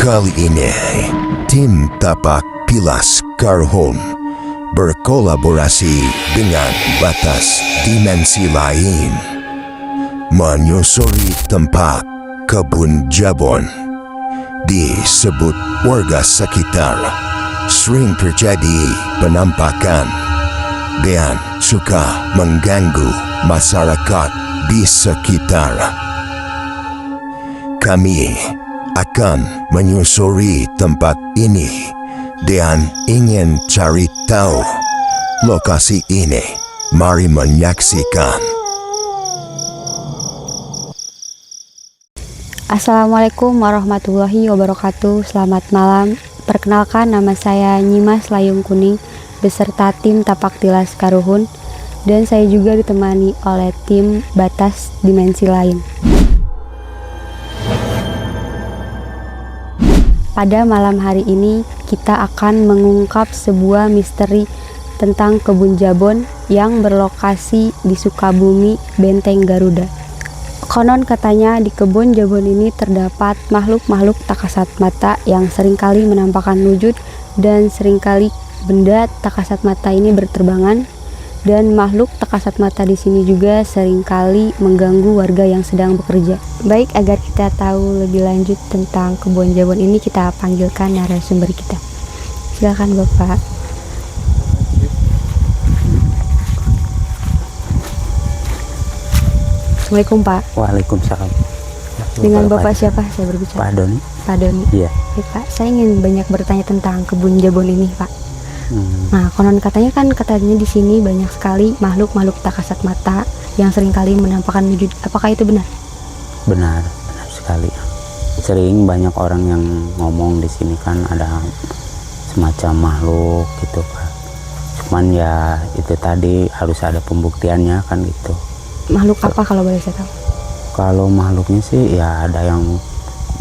Kali ini, tim Tapak Pilas Karhun berkolaborasi dengan Batas Dimensi Lain menyusuri tempat kebun jabon. Disebut warga sekitar sering terjadi penampakan dan suka mengganggu masyarakat di sekitar. Kami akan menyusuri tempat ini dan ingin cari tahu lokasi ini. Mari menyaksikan. Assalamualaikum warahmatullahi wabarakatuh. Selamat malam. Perkenalkan, nama saya Nyimas Layung Kuning beserta tim Tapak Tilas Karuhun, dan saya juga ditemani oleh tim Batas Dimensi Lain. Pada malam hari ini kita akan mengungkap sebuah misteri tentang kebun jabon yang berlokasi di Sukabumi, Benteng Garuda. Konon katanya di kebun jabon ini terdapat makhluk-makhluk tak kasat mata yang seringkali menampakkan wujud, dan seringkali benda tak kasat mata ini berterbangan, dan makhluk tak kasat mata di sini juga seringkali mengganggu warga yang sedang bekerja. Baik, agar kita tahu lebih lanjut tentang kebun jabon ini, kita panggilkan narasumber kita. Silakan Bapak. Assalamualaikum Pak. Waalaikumsalam. Dengan Bapak siapa saya berbicara? Pak Doni. Pak Doni. Iya. Baik, Pak, saya ingin banyak bertanya tentang kebun jabon ini, Pak. Nah, konon katanya di sini banyak sekali makhluk-makhluk tak kasat mata yang seringkali menampakkan wujud. Apakah itu benar? Benar sekali. Sering banyak orang yang ngomong di sini kan ada semacam makhluk gitu kan. Cuman ya itu tadi harus ada pembuktiannya kan gitu. Makhluk apa kalau boleh saya tahu? Kalau makhluknya sih ya ada yang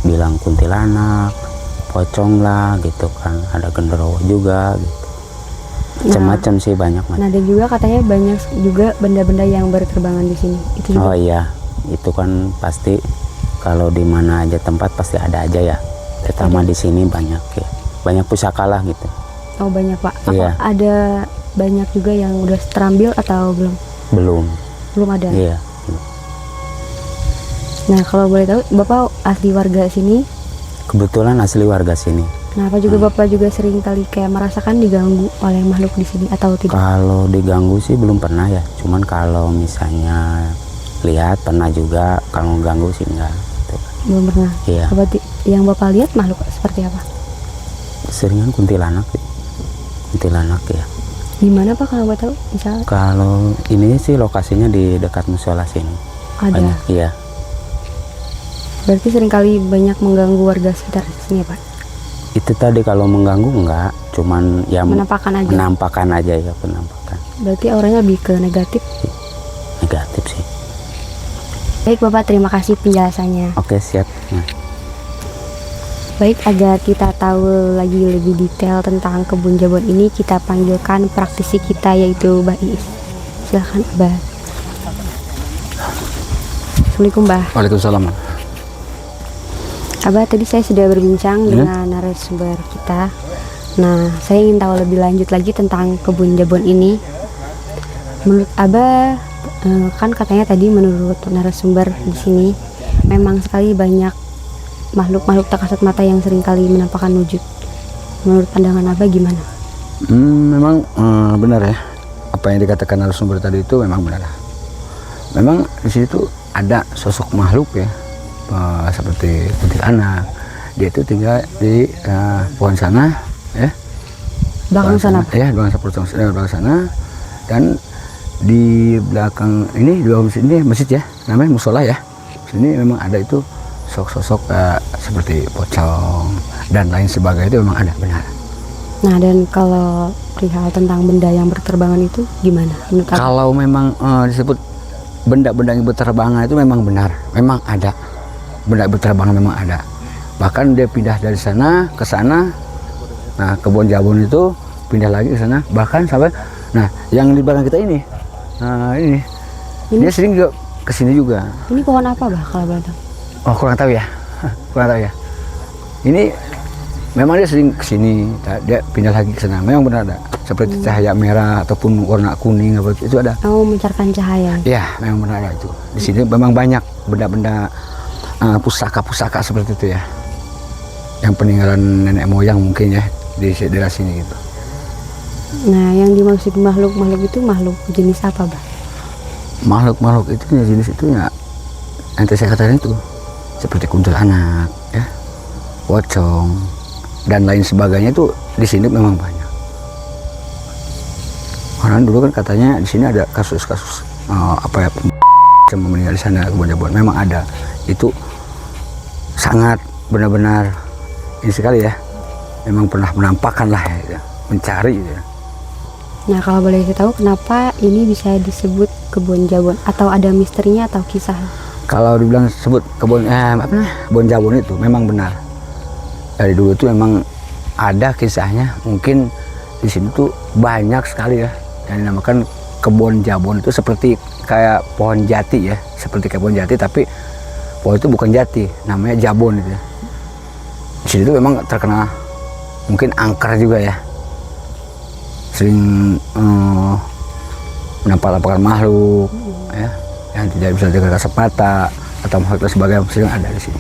bilang kuntilanak, pocong lah gitu kan. Ada genderuwo juga gitu. Macam-macam sih, banyak macam. Nah, dan juga katanya banyak juga benda-benda yang berterbangan di sini. Itu juga. Oh iya, itu kan pasti kalau di mana aja tempat pasti ada aja ya. Terutama di sini banyak ya. Banyak pusaka lah gitu. Oh, banyak Pak. Apa Iya. ada banyak juga yang udah terambil atau belum? Belum. Belum ada. Iya. Nah, kalau boleh tahu, Bapak asli warga sini? Kebetulan asli warga sini. Nah, apa juga Bapak juga sering kali kayak merasakan diganggu oleh makhluk di sini atau tidak? Kalau diganggu sih belum pernah ya. Cuman kalau misalnya lihat pernah juga, kalau ganggu sih enggak. Gitu. Belum pernah. Iya. Apa yang Bapak lihat makhluk seperti apa? Seringan kuntilanak. Kuntilanak ya. Di mana Pak kalau Bapak tahu? Misalnya? Kalau ini sih lokasinya di dekat musola sini. Ada. Banyak, iya. Berarti seringkali banyak mengganggu warga sekitar sini ya Pak? Itu tadi kalau mengganggu enggak, cuman ya Menampakkan aja. Penampakan aja ya, penampakan. Berarti auranya lebih ke negatif. Negatif sih. Baik Bapak, terima kasih penjelasannya. Oke, siap. Nah. Baik, agar kita tahu lagi lebih detail tentang kebun jabon ini, kita panggilkan praktisi kita yaitu Mbah Iis. Silahkan Mbah. Assalamualaikum Mbah. Waalaikumsalam. Abah, tadi saya sudah berbincang dengan narasumber kita. Nah, saya ingin tahu lebih lanjut lagi tentang kebun jabon ini. Menurut Abah, kan katanya tadi menurut narasumber di sini memang sekali banyak makhluk-makhluk tak kasat mata yang seringkali menampakkan wujud. Menurut pandangan Abah gimana? Memang benar ya. Apa yang dikatakan narasumber tadi itu memang benar. Memang di situ ada sosok makhluk ya. Seperti kuntilanak, dia itu tinggal di pohon sana ya, Belakang sana ya, belakang sana, dan di belakang ini, di belakang sini masjid ya, namanya musola ya. Sini memang ada itu sosok seperti pocong dan lain sebagainya, itu memang ada, benar. Nah, dan kalau perihal tentang benda yang berterbangan itu gimana menurut Abah? Kalau memang disebut benda-benda yang berterbangan itu memang benar, memang ada. Benda berterbangan memang ada. Bahkan dia pindah dari sana ke sana. Nah, kebun jabon itu pindah lagi ke sana. Bahkan sampai, nah, yang di belakang kita ini, nah ini, dia sering juga ke sini juga. Ini pohon apa Bah kalau boleh tahu? Oh, kurang tahu ya, kurang tahu ya. Ini memang dia sering kesini, dia pindah lagi ke sana. Memang benar ada seperti cahaya merah ataupun warna kuning apa itu ada. Oh, memancarkan cahaya. Ya, memang benar ada itu. Di sini memang banyak benda-benda pusaka-pusaka seperti itu ya, yang peninggalan nenek moyang mungkin ya di daerah sini gitu. Nah, yang dimaksud makhluk-makhluk itu makhluk jenis apa, Bah? Makhluk-makhluk itu ya jenis itu ya yang tadi saya katakan itu seperti kuntilanak ya, pocong dan lain sebagainya itu di sini memang banyak. Orang dulu kan katanya di sini ada kasus-kasus apa ya, sama meninggal di sana Kebon Jabon. Memang ada, itu sangat benar-benar ini sekali ya, memang pernah menampakkan lah ya, mencari ya. Nah, kalau boleh saya tahu kenapa ini bisa disebut Kebon Jabon, atau ada misterinya atau kisah? Kalau dibilang sebut Kebon Jabon itu memang benar. Dari dulu itu memang ada kisahnya. Mungkin di sini tuh banyak sekali ya yang dinamakan Kebon Jabon. Itu seperti kayak pohon jati ya, seperti kayak pohon jati, tapi pohon itu bukan jati, namanya jabon itu. Di sini tuh memang terkenal mungkin angker juga ya, sering menampakkan makhluk ya, yang tidak bisa dengan kasat mata atau makhluk sebagainya, sering ada di sini.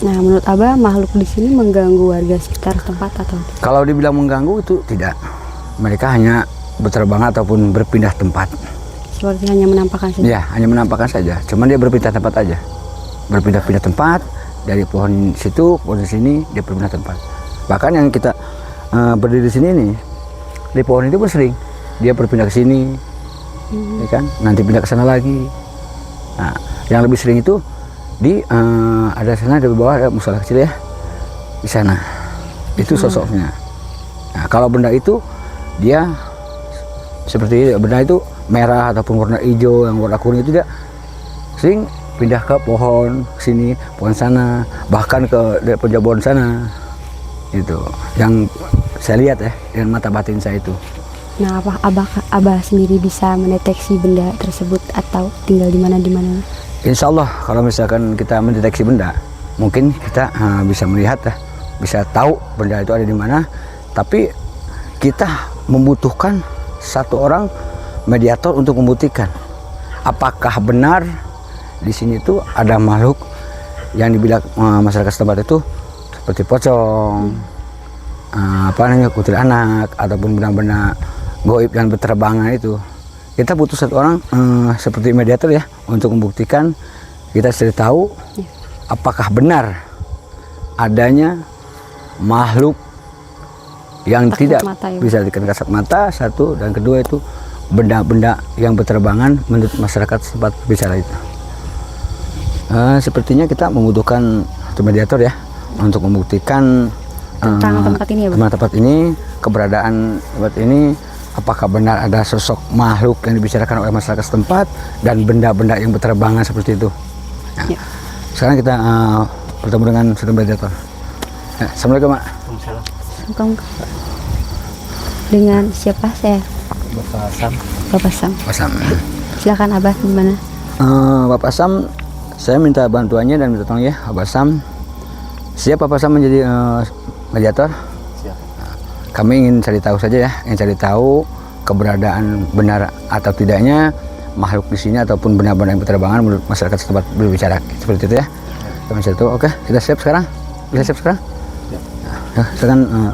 Nah, menurut Abah makhluk di sini mengganggu warga sekitar tempat atau tidak? Kalau dibilang mengganggu itu tidak, mereka hanya berterbangan ataupun berpindah tempat. Seperti hanya menampakkan saja? Ya, hanya menampakkan saja, cuman dia berpindah tempat aja, berpindah-pindah tempat dari pohon situ, pohon sini, dia berpindah tempat. Bahkan yang kita berdiri di sini nih, di pohon itu pun sering dia berpindah ke sini, ya kan? Nanti pindah ke sana lagi. Nah, yang lebih sering itu di ada sana di bawah ada musola kecil ya, di sana. Itu sosoknya. Nah, kalau benda itu dia seperti benda itu merah ataupun warna hijau, yang warna kuning itu dia sering pindah ke pohon sini, pohon sana, bahkan ke pohon jabon sana. Itu yang saya lihat ya dengan mata batin saya itu. Nah, apa Abah sendiri bisa mendeteksi benda tersebut atau tinggal di mana? Insya Allah kalau misalkan kita mendeteksi benda, mungkin kita bisa melihat ya, bisa tahu benda itu ada di mana. Tapi kita membutuhkan satu orang mediator untuk membuktikan apakah benar di sini tuh ada makhluk yang dibilang masyarakat setempat itu seperti pocong, kuntilanak ataupun benda-benda goib yang berterbangan itu. Kita butuh satu orang seperti mediator ya untuk membuktikan, kita sudah tahu apakah benar adanya makhluk yang tidak bisa dikena kasat mata, satu, dan kedua itu benda-benda yang berterbangan menurut masyarakat sempat bicara itu. Sepertinya kita membutuhkan satu mediator ya untuk membuktikan tentang tempat ini ya, Bu? Tempat ini, keberadaan tempat ini, apakah benar ada sosok makhluk yang dibicarakan oleh masyarakat setempat dan benda-benda yang berterbangan seperti itu. Nah, ya. Sekarang kita bertemu dengan satu mediator. Ya, Assalamualaikum, Mak. Dengan siapa saya? Bapak Sam. Bapak Sam. Silakan Abah, gimana? Bapak Sam, saya minta bantuannya dan minta tolong ya, Bapak Sam. Siap Bapak Sam menjadi mediator? Siap. Kami ingin cari tahu saja ya, ingin cari tahu keberadaan benar atau tidaknya makhluk di sini ataupun benda-benda yang berterbangan menurut masyarakat setempat berbicara seperti itu ya. Kami cari tahu. Oke, kita siap sekarang? Bisa siap sekarang? Ya, silakan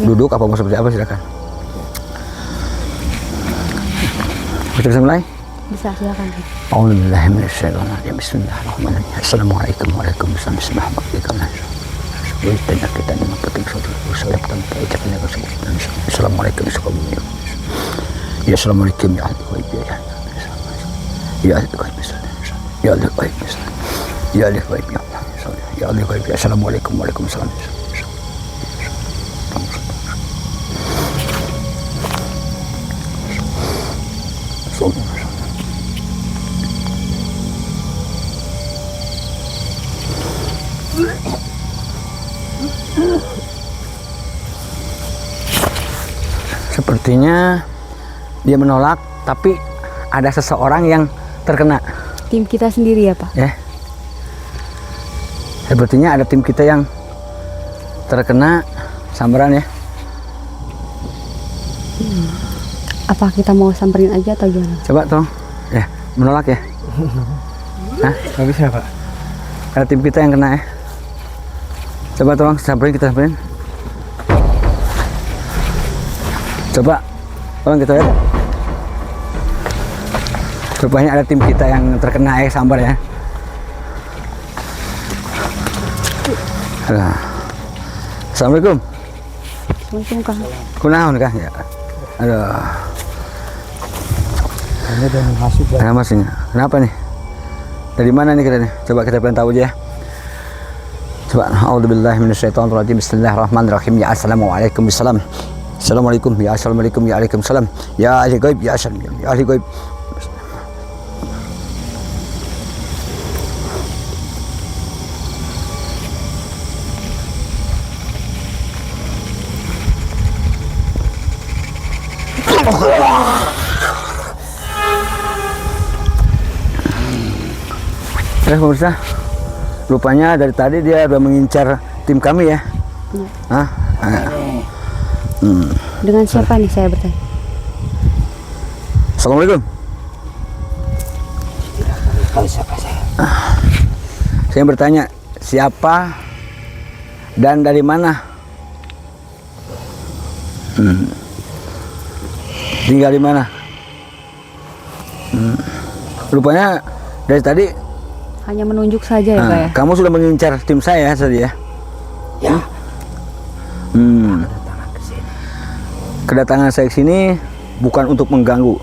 duduk apa mau seperti apa silakan. Kita bisa mulai? Bisa, silakan. A'udzubillahiminasyaitonirrajim. Bismillahirrahmanirrahim. Assalamualaikum warahmatullahi wabarakatuh. Kita ini penting Assalamualaikum warahmatullahi. Ya assalamualaikum ya ahli ghaib ya. Ya ahli ghaib ya ahli ghaib ya ahli ghaib ya Allah. Ya ahli ghaib ya assalamualaikum waalaikumsalam. Sepertinya dia menolak, tapi ada seseorang yang terkena. Tim kita sendiri ya, Pak? Ya. Sepertinya ada tim kita yang terkena sambaran ya. Apa kita mau samperin aja atau gimana? Coba tolong. Ya, menolak ya. Hah? Nggak bisa Pak. Ada tim kita yang kena ya. Coba tolong samperin, kita samperin. Coba tolong kita lihat. Rupanya ada tim kita yang terkena sambar ya. Alah. Assalamualaikum. Assalamualaikum Kang. Kunaon kah ya? Aduh. Ini udah masuk Pak. Nah, masnya. Kenapa nih? Dari mana nih kita nih? Coba kita pengen tahu aja ya. Coba. A'udzubillahi minasyaitonirrajim. Bismillahirrahmanirrahim. Ya assalamualaikum bisalam. Assalamualaikum ya assalamualaikum ya waalaikumsalam. Ya ahli gaib ya assalam ya ahli gaib. Pemirsa, rupanya dari tadi dia udah mengincar tim kami ya. Iya. Hah? Dengan siapa nih saya bertanya? Assalamualaikum. Tahu siapa saya? Saya bertanya siapa dan dari mana? Tinggal di mana? Rupanya dari tadi Hanya menunjuk saja ya Pak ya? kamu sudah mengincar tim saya tadi ya? Ya. Kedatangan saya ke sini bukan untuk mengganggu,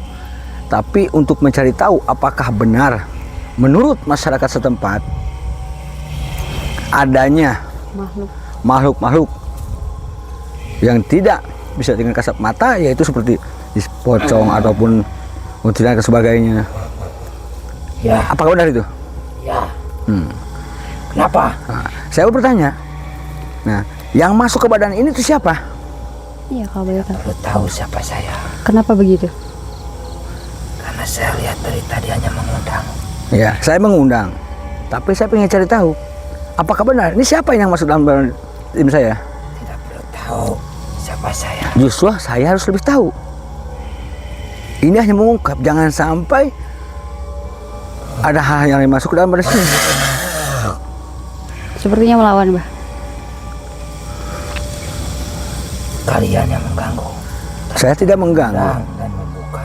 tapi untuk mencari tahu apakah benar menurut masyarakat setempat adanya makhluk-makhluk yang tidak bisa dengan kasat mata, yaitu seperti pocong ataupun kuntilanak dan sebagainya. Ya. Apakah benar itu? Ya. Kenapa? Nah, saya bertanya. Nah, yang masuk ke badan ini itu siapa? Iya kalau boleh tahu. Perlu tahu siapa saya. Kenapa begitu? Karena saya lihat dari tadi hanya mengundang. Ya, saya mengundang. Tapi saya ingin cari tahu, apakah benar ini siapa yang masuk dalam badan tim saya? Tidak perlu tahu siapa saya. Justru saya harus lebih tahu. Ini hanya mengungkap, jangan sampai ada hal yang masuk ke dalam badan sini. Sepertinya melawan, Mbah. Kalian yang mengganggu. Saya tidak mengganggu. Dan membuka.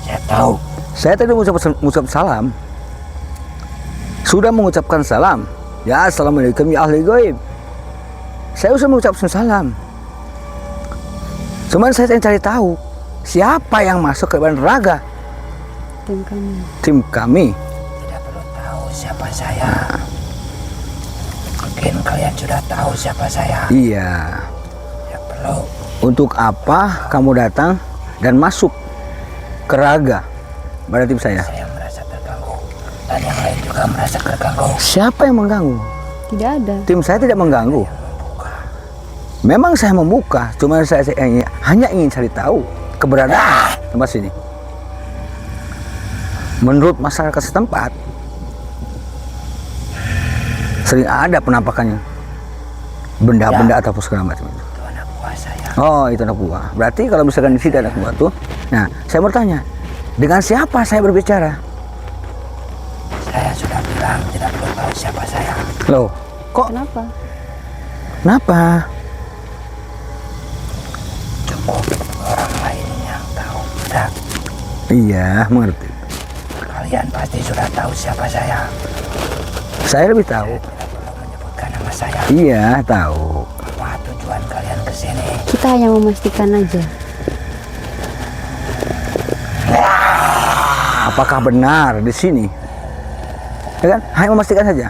Saya tahu. Saya tadi mengucap salam. Sudah mengucapkan salam. Ya assalamualaikum ya ahli gaib. Saya sudah mengucapkan salam. Cuman saya ingin cari tahu siapa yang masuk ke badan raga Tim kami. tim kami. Tidak perlu tahu siapa saya. Mungkin kalian sudah tahu siapa saya. Iya. Tidak perlu. Untuk apa kamu datang dan masuk ke raga pada tim saya? Saya merasa terganggu. Dan yang lain juga merasa terganggu. Siapa yang mengganggu? Tidak ada. Tim saya tidak mengganggu. Memang saya membuka, cuma saya hanya ingin cari tahu keberadaan tempat sini. Menurut masyarakat setempat, sering ada penampakannya benda-benda ataupun segala macam itu. Itu anak buah saya. Oh, itu anak buah. Berarti kalau misalkan di sini ada anak buah tuh, nah saya bertanya, dengan siapa saya berbicara? Saya sudah bilang tidak perlu tahu siapa saya. Loh, kok? Kenapa? Kenapa? Cukup orang lain yang tahu. Sudah. Iya, mengerti. Kalian pasti sudah tahu siapa saya. Saya lebih tahu. Tidak perlu menyebutkan nama saya. Iya, tahu. Apa tujuan kalian ke sini? Kita hanya memastikan aja. Apakah benar di sini? Ya kan? Hanya memastikan saja.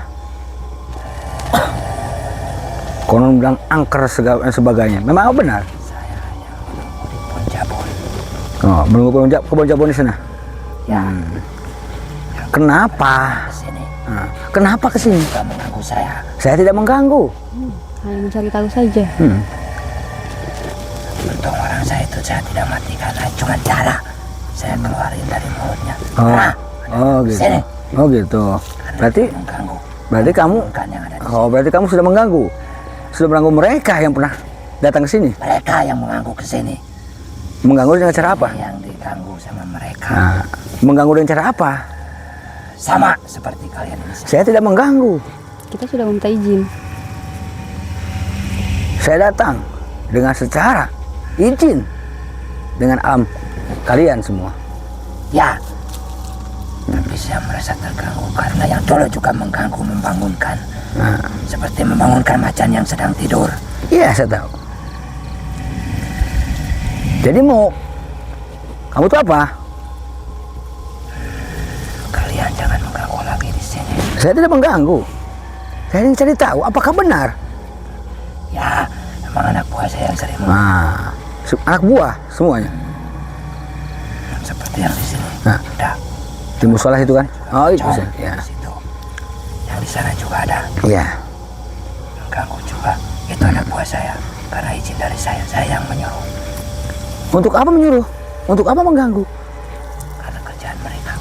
Konon bilang angker segala dan sebagainya. Memang benar. Saya hanya menunggu di Ponjabon. Oh, menunggu kebun jabon di sana. Ya, Kenapa? ke sini. Nah, kenapa ke sini? Tidak mengganggu saya. Saya tidak mengganggu. Hanya mencari tahu saja. Untung orang saya itu saya tidak matikan. Cuma cara saya keluarin dari mulutnya. Oh, Nah, oh gitu. sini. Oh gitu. Anda Berarti, mengganggu. berarti kamu, Bukan yang ada di oh berarti kamu sudah mengganggu. sudah mengganggu mereka yang pernah datang ke sini. Mereka yang mengganggu ke sini. Mengganggu dengan cara apa? Yang diganggu sama mereka. Nah, mengganggu dengan cara apa? Sama seperti kalian ini. Saya tidak mengganggu. Kita sudah meminta izin. Saya datang dengan secara izin dengan alam kalian semua. Ya. Tapi saya merasa terganggu karena yang dulu juga mengganggu membangunkan. Nah, Seperti membangunkan macan yang sedang tidur. iya saya tahu. Jadi mau kamu tuh apa? Kalian jangan mengganggu lagi di sini. Saya tidak mengganggu. Saya ingin cari tahu apakah benar. Ya, emang anak buah saya yang sering Nah, anak buah semuanya. seperti yang di sini. Nah. Ada Di musola itu kan? Oh itu Cong ya. di situ. Yang di sana juga ada. Iya. Mengganggu juga. Itu anak buah saya. Karena izin dari saya yang menyuruh. Untuk apa menyuruh? Untuk apa mengganggu? Karena kerjaan mereka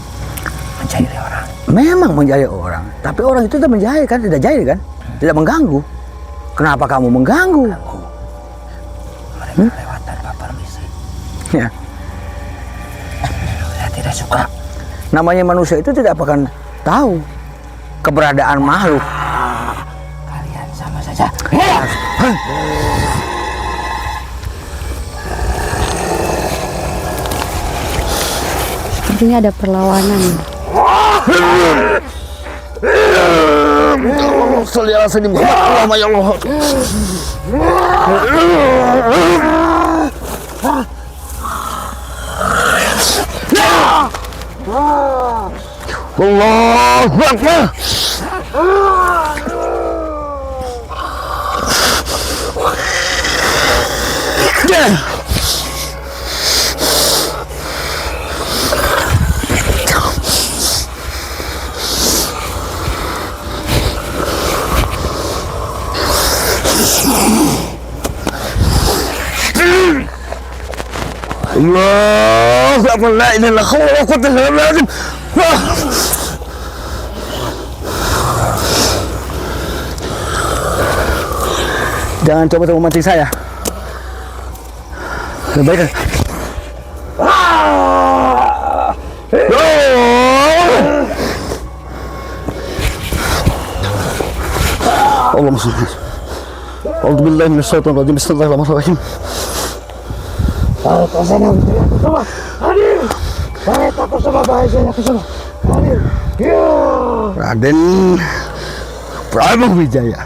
mencairi orang. Memang menjahil orang, tapi orang itu tidak menjahil kan, tidak jahil kan, tidak mengganggu. Kenapa kamu mengganggu? Ganggu. Mereka lewat tanpa permisi. Ya, Saya tidak suka. namanya manusia itu tidak akan tahu keberadaan makhluk. Kalian sama saja. Sepertinya ada perlawanan. Allahu Akbar. Allahu Akbar, la ilaha illallah, wa quwwata illa billah. Jangan coba-coba memancing saya. Lebih baik. Allahumma shalli. A'udzu billahi minasyaitonir rajim. Bismillahirrahmanirrahim. Raden Prabu Wijaya.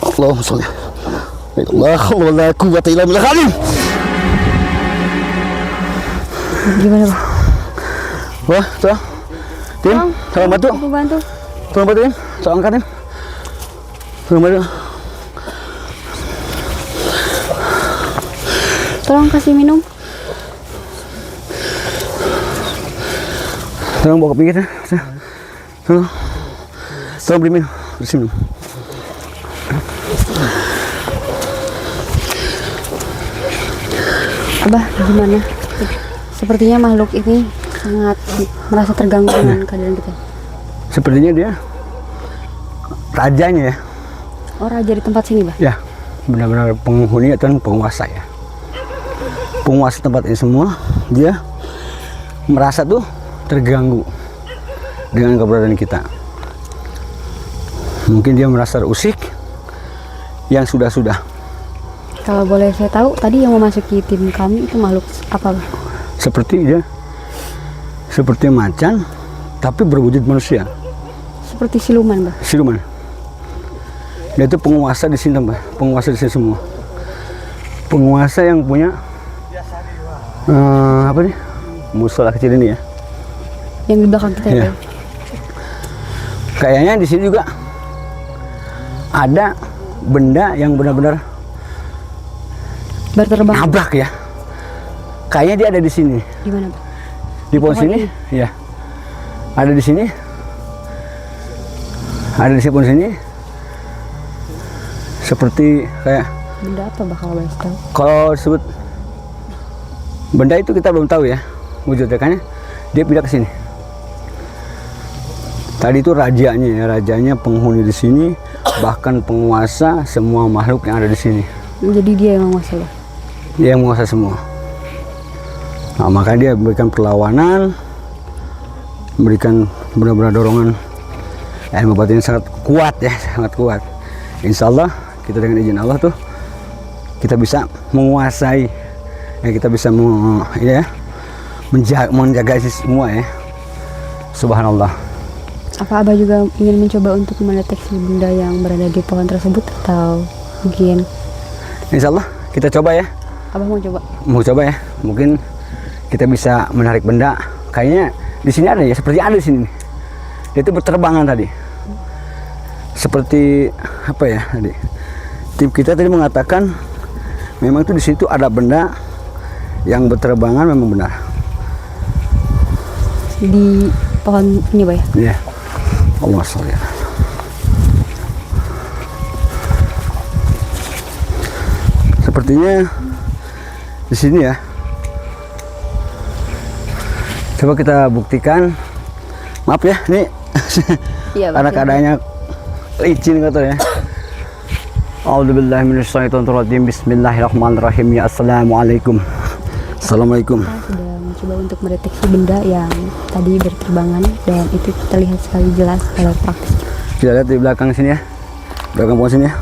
Allahumma sholli. La haula wala quwwata illa billah. Gimana, Bang? Wah, tuh. Tim, tolong bantu. Aku bantu. Tolong bantuin. Tolong angkatin. Tolong bantu. Tolong kasih minum. Tolong bawa ke pinggir ya. Tolong. Tolong beri minum. Bersih minum. Abah, gimana? Sepertinya makhluk ini sangat merasa terganggu dengan keadaan kita. Sepertinya dia rajanya ya. Oh, raja di tempat sini, Bah? Ya, benar-benar penghuni atau penguasa ya. Penguasa tempat ini semua, dia merasa tuh terganggu dengan keberadaan kita. Mungkin dia merasa usik yang sudah-sudah. Kalau boleh saya tahu, tadi yang memasuki tim kami itu makhluk apa, Bah? Seperti dia, seperti macan, tapi berwujud manusia. Seperti siluman, Bah? Siluman. Dia itu penguasa di sini, Mbak. Penguasa di sini semua. Penguasa yang punya apa nih? Musola kecil ini ya. Yang di belakang kita Iya. ya? Kayaknya di sini juga ada benda yang benar-benar Berterbang. nabrak ya. Kayaknya dia ada di sini. Di mana, Bah? Di pohon pohon sini, ini? ya. Ada di sini. Ada di sini seperti kayak Benda apa bakal boleh tahu? kalau disebut benda itu kita belum tahu ya wujudnya, kan dia pindah ke sini. Tadi itu rajanya ya, rajanya penghuni di sini, bahkan penguasa semua makhluk yang ada di sini. Jadi dia yang menguasai ya? Dia yang menguasai semua. Nah, maka dia memberikan perlawanan, memberikan benar-benar dorongan ilmu batin sangat kuat ya, sangat kuat. Insya Allah kita dengan izin Allah tuh kita bisa menguasai, ya kita bisa menjaga sih semua ya. Subhanallah. Apa Abah juga ingin mencoba untuk mendeteksi benda yang berada di pohon tersebut atau mungkin? Insya Allah kita coba ya. Abah mau coba? Mau coba ya. Mungkin kita bisa menarik benda. Kayaknya di sini ada ya, seperti ada di sini. Dia itu berterbangan tadi. Seperti apa ya tadi? Tim kita tadi mengatakan memang itu di situ ada benda yang berterbangan, memang benar. Di pohon ini, Pak ya? Iya. Allah sholli. Sepertinya di sini ya. Coba kita buktikan. Maaf ya, ini Iya, Pak. karena keadaannya licin kata ya. A'udzubillahi minasyaitonirrajim. Bismillahirrahmanirrahim. Ya assalamualaikum. Assalamualaikum. Kita sudah mencoba untuk mendeteksi benda yang tadi berterbangan dan itu terlihat sekali jelas kalau praktis. Kita lihat di belakang sini ya. Belakang pohon sini ya.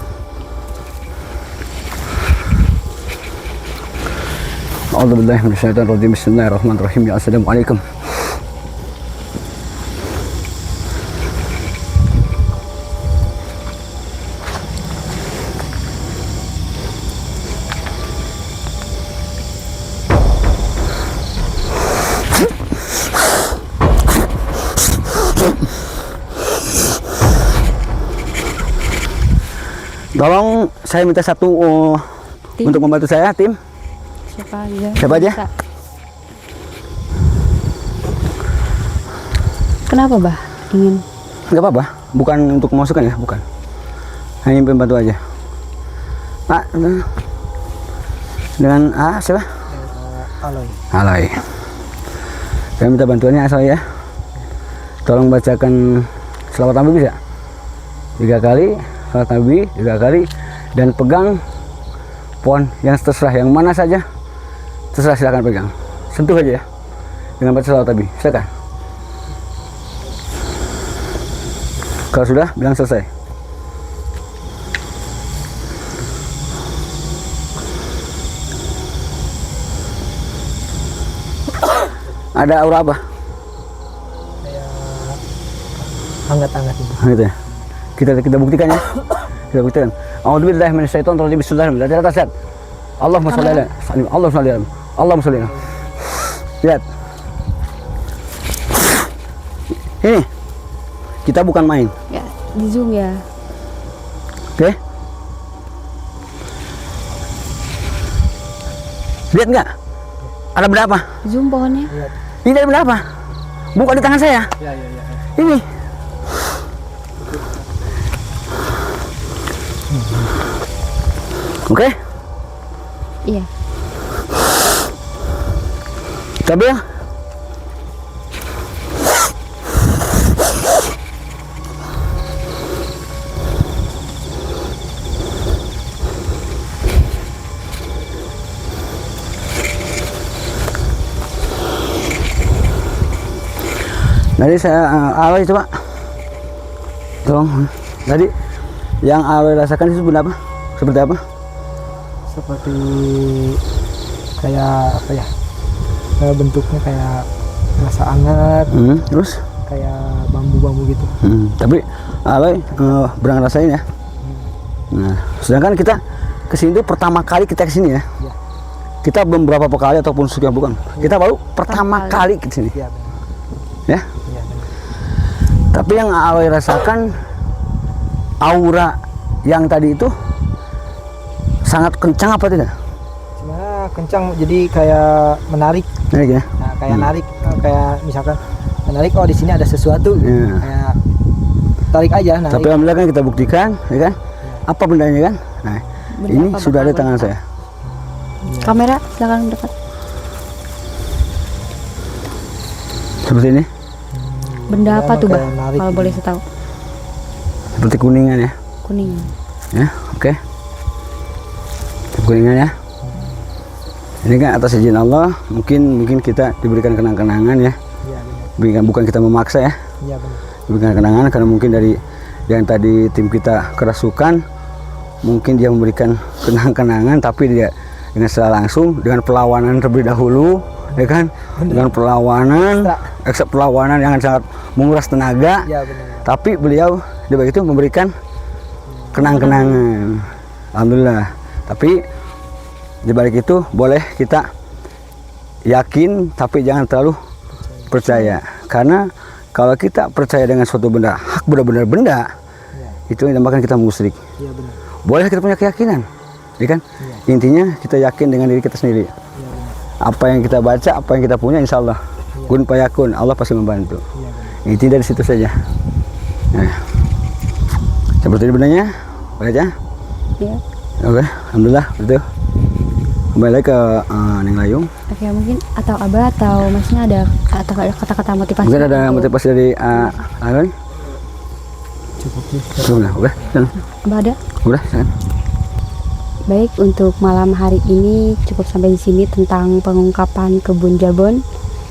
A'udzubillahi minasyaitonirrajim. Bismillahirrahmanirrahim. Ya assalamualaikum. Tolong saya minta satu Tim. untuk membantu saya, tim. Siapa aja? Siapa aja? Bisa. Kenapa, Bah? Ingin? Enggak apa-apa, bukan untuk memasukkan ya, bukan. Hanya pembantu aja. Pak, dengan siapa? Aloy. Aloy. Saya minta bantuannya asal ya. Tolong bacakan selawat Nabi bisa? 3 kali. Salat Nabi 3 kali dan pegang pohon yang terserah, yang mana saja terserah, silakan pegang, sentuh aja ya dengan baca salat Nabi, silakan. Kalau sudah bilang selesai. Ada aura apa? Hangat-hangat ini. Gitu ya. Kita buktikan ya. Kita buktikan. A'udzubillahi minasyaitonirrajim. Bismillahirrahmanirrahim. Dari atas lihat. Allahumma sholli ala Allahumma sholli ala Allahumma sholli ala. Lihat. Ini. Kita bukan main. Ya, di zoom ya. Oke. Lihat nggak? Ada berapa? Zoom pohonnya. Ini ada berapa? Bukan di tangan saya. Ya. Ini. Oke. Iya. Kita ambil. Tadi saya Aloy coba. Tolong. Tadi yang Aloy rasakan itu benda apa? Seperti apa? Seperti kayak apa ya? Bentuknya kayak rasa hangat, Terus? kayak bambu-bambu gitu. Tapi Aloy berang rasain ya. Nah, sedangkan kita kesini itu pertama kali kita kesini ya. Iya. Kita belum berapa kali ataupun sekian bukan. Kita baru pertama kali kesini. Iya. Ya. Iya. Tapi yang Aloy rasakan aura yang tadi itu sangat kencang apa tidak? Sebenarnya kencang, jadi kayak menarik. Menarik ya. Nah, kayak narik, kayak misalkan menarik, oh di sini ada sesuatu. Iya. Kayak tarik aja. Nah, Tapi alhamdulillah kan kita buktikan, ya kan? Apa bendanya kan? Nah, Benda ini apa, sudah ada Bapak? tangan saya. Kamera silakan dekat. Seperti ini, Benda apa tuh, Bah? kayak narik Kalau boleh saya tahu. seperti kuningan ya. Kuning. Ya, oke. Kuningan ya. Ini kan atas izin Allah, mungkin kita diberikan kenang-kenangan ya. Bukan kita memaksa ya. Iya benar. Diberikan kenangan karena mungkin dari yang tadi tim kita kerasukan, mungkin dia memberikan kenang-kenangan, tapi dia dengan secara langsung dengan perlawanan terlebih dahulu, ya kan? Dengan perlawanan, ekstra perlawanan yang sangat menguras tenaga. Iya benar. Tapi beliau di balik itu memberikan kenang-kenangan. Alhamdulillah. Tapi di balik itu boleh kita yakin, tapi jangan terlalu percaya. Karena kalau kita percaya dengan suatu benda, hak benar-benar benda, itu yang dinamakan kita musyrik. Iya benar. Boleh kita punya keyakinan, ya kan? Intinya kita yakin dengan diri kita sendiri. Apa yang kita baca, apa yang kita punya, insya Allah kun payakun, Allah pasti membantu. Inti dari situ saja. Nah, seperti ini benarnya, boleh aja. Ya. Oke, alhamdulillah betul. Kembali lagi ke Neng Layung. Oke, mungkin atau Abah atau Masnya ada kata-kata motivasi. Mungkin ada motivasi dari Layung. Cukup. Udah, Abah ada? udah, silakan. Baik, untuk malam hari ini cukup sampai di sini tentang pengungkapan Kebun Jabon.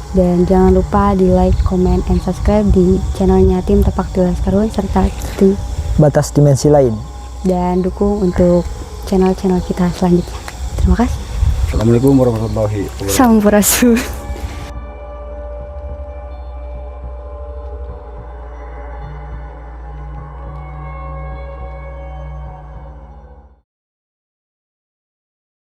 Dan jangan lupa di like, comment, and subscribe di channelnya tim Tapak Pilas Karhun serta itu Batas dimensi lain. dan dukung untuk channel-channel kita selanjutnya. Terima kasih. Assalamualaikum warahmatullahi wabarakatuh. Sampurasun.